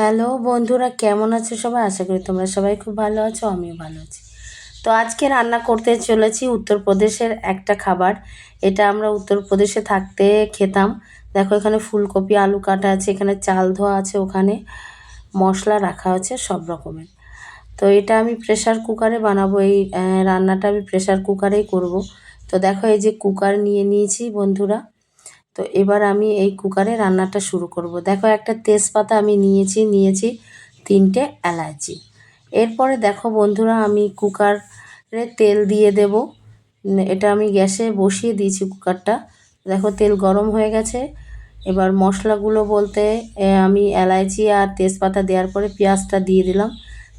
Hello বন্ধুরা, কেমন আছো সবাই? আশা করি তোমরা সবাই খুব ভালো আছো, আমিও ভালো আছি। তো আজকে রান্না করতে চলেছি উত্তরপ্রদেশের একটা খাবার। এটা আমরা উত্তরপ্রদেশে থাকতে খেতাম। দেখো, এখানে ফুলকপি আলু কাটা আছে, এখানে চাল ধোয়া আছে, ওখানে মশলা রাখা আছে সব রকমের। তো এটা আমি প্রেসার কুকারে বানাবো। এই রান্নাটা আমি প্রেসার কুকারেই করব। তো দেখো, এই যে কুকার নিয়ে নিয়েছি বন্ধুরা। তো এবার আমি এই কুকারে রান্নাটা শুরু করব। দেখো, একটা তেজপাতা আমি নিয়েছি 3টে এলাচি। এরপরে দেখো বন্ধুরা, আমি কুকারে তেল দিয়ে দেব। এটা আমি গ্যাসে বসিয়ে দিয়েছি কুকারটা। দেখো, তেল গরম হয়ে গেছে। এবার মশলাগুলো বলতে আমি এলাচি আর তেজপাতা দেওয়ার পরে পেঁয়াজটা দিয়ে দিলাম।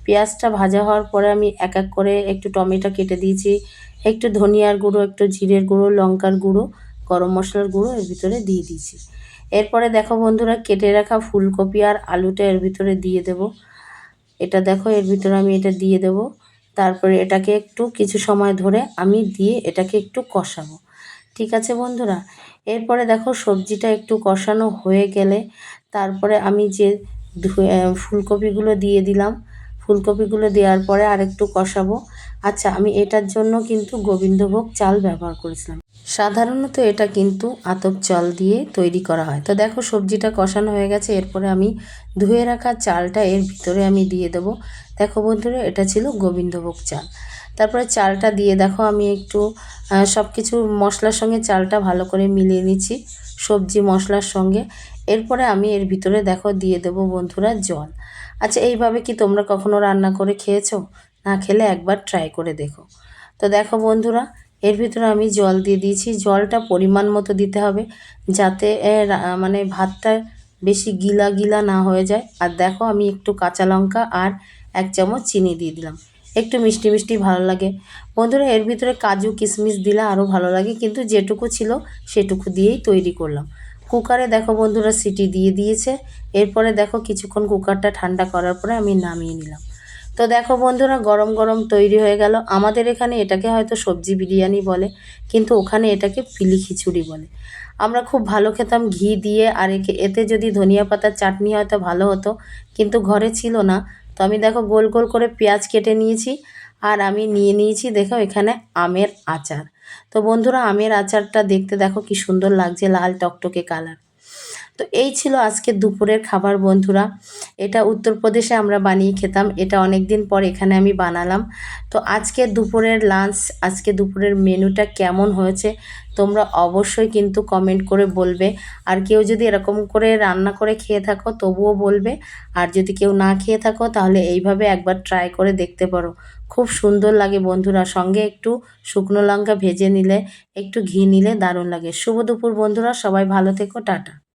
পেঁয়াজটা ভাজা হওয়ার পরে আমি এক এক করে একটু টমেটো কেটে দিয়েছি, একটু ধনিয়ার গুঁড়ো, একটু জিরের গুঁড়ো, লঙ্কার গুঁড়ো, গরম মশলার গুঁড়ো এর ভিতরে দিয়ে দিয়েছি। এরপরে দেখো বন্ধুরা, কেটে রাখা ফুলকপি আর আলুটা এর ভিতরে দিয়ে দেব। এটা দেখো, এর ভিতরে আমি এটা দিয়ে দেব। তারপরে এটাকে একটু কিছু সময় ধরে আমি দিয়ে এটাকে একটু কষাবো। ঠিক আছে বন্ধুরা? এরপরে দেখো, সবজিটা একটু কষানো হয়ে গেলে তারপরে আমি যে ফুলকপিগুলো দিয়ে দিলাম। ফুলকপিগুলো দেওয়ার পরে আরেকটু কষাবো। আচ্ছা, আমি এটার জন্য কিন্তু গোবিন্দভোগ চাল ব্যবহার করেছিলাম। সাধারণত এটা কিন্তু আতপ চাল দিয়ে তৈরি করা হয়। তো দেখো, সবজিটা কষানো হয়ে গেছে। এরপরে আমি ধুয়ে রাখা চালটা এর ভিতরে আমি দিয়ে দেবো। দেখো বন্ধুরা, এটা ছিল গোবিন্দভোগ চাল। তারপরে চালটা দিয়ে দেখো, আমি একটু সব কিছু মশলার সঙ্গে চালটা ভালো করে মিলিয়ে নিচ্ছি, সবজি মশলার সঙ্গে। এরপরে আমি এর ভিতরে দেখো দিয়ে দেবো বন্ধুরা জল। আচ্ছা, এইভাবে কি তোমরা কখনো রান্না করে খেয়েছো? না খেলে একবার ট্রাই করে দেখো। তো দেখো বন্ধুরা, এর ভিতরে আমি জল দিয়ে দিয়েছি। জলটা পরিমাণ মতো দিতে হবে, যাতে মানে ভাতটা বেশি গিলা গিলা না হয়ে যায়। আর দেখো, আমি একটু কাঁচা লঙ্কা আর 1 চামচ চিনি দিয়ে দিলাম। একটু মিষ্টি মিষ্টি ভালো লাগে বন্ধুরা। এর ভিতরে কাজু কিশমিশ দিলে আরও ভালো লাগে, কিন্তু যেটুকু ছিল সেটুকু দিয়েই তৈরি করলাম। কুকারে দেখো বন্ধুরা, সিটি দিয়ে দিয়েছে। এরপরে দেখো, কিছুক্ষণ কুকারটা ঠান্ডা করার পরে আমি নামিয়ে নিলাম। তো দেখো বন্ধুরা, গরম গরম তৈরি হয়ে গেল। আমাদের এখানে এটাকে হয়তো সবজি বিরিয়ানি বলে, কিন্তু ওখানে এটাকে পিলি খিচুড়ি বলে। আমরা খুব ভালো খেতাম ঘি দিয়ে। আর এতে যদি ধনিয়া পাতার চাটনি হয়তো ভালো হতো, কিন্তু ঘরে ছিল না। তো আমি দেখো গোল গোল করে পেঁয়াজ কেটে নিয়েছি। আর আমি নিয়ে নিয়েছি দেখো এখানে আমের আচার। তো বন্ধুরা, আমের আচারটা দেখতে দেখো কি সুন্দর লাগছে, লাল টকটকে কালার। তো এই ছিল আজকে দুপুরের খাবার বন্ধুরা। এটা উত্তরপ্রদেশে আমরা বানিয়ে খেতাম। এটা অনেক দিন পর এখানে আমি বানালাম। তো আজকে দুপুরের লাঞ্চ, আজকে দুপুরের মেনুটা কেমন হয়েছে তোমরা অবশ্যই কিন্তু কমেন্ট করে বলবে। আর কেউ যদি এরকম করে রান্না করে খেয়ে থাকো তবুও বলবে। আর যদি কেউ না খেয়ে থাকো তাহলে এইভাবে একবার ট্রাই করে দেখতে পারো। খুব সুন্দর লাগে বন্ধুরা। সঙ্গে একটু শুকনো লঙ্কা ভেজে নিলে, একটু ঘি নিলে দারুণ লাগে। শুভ দুপুর বন্ধুরা, সবাই ভালো থেকো, টাটা।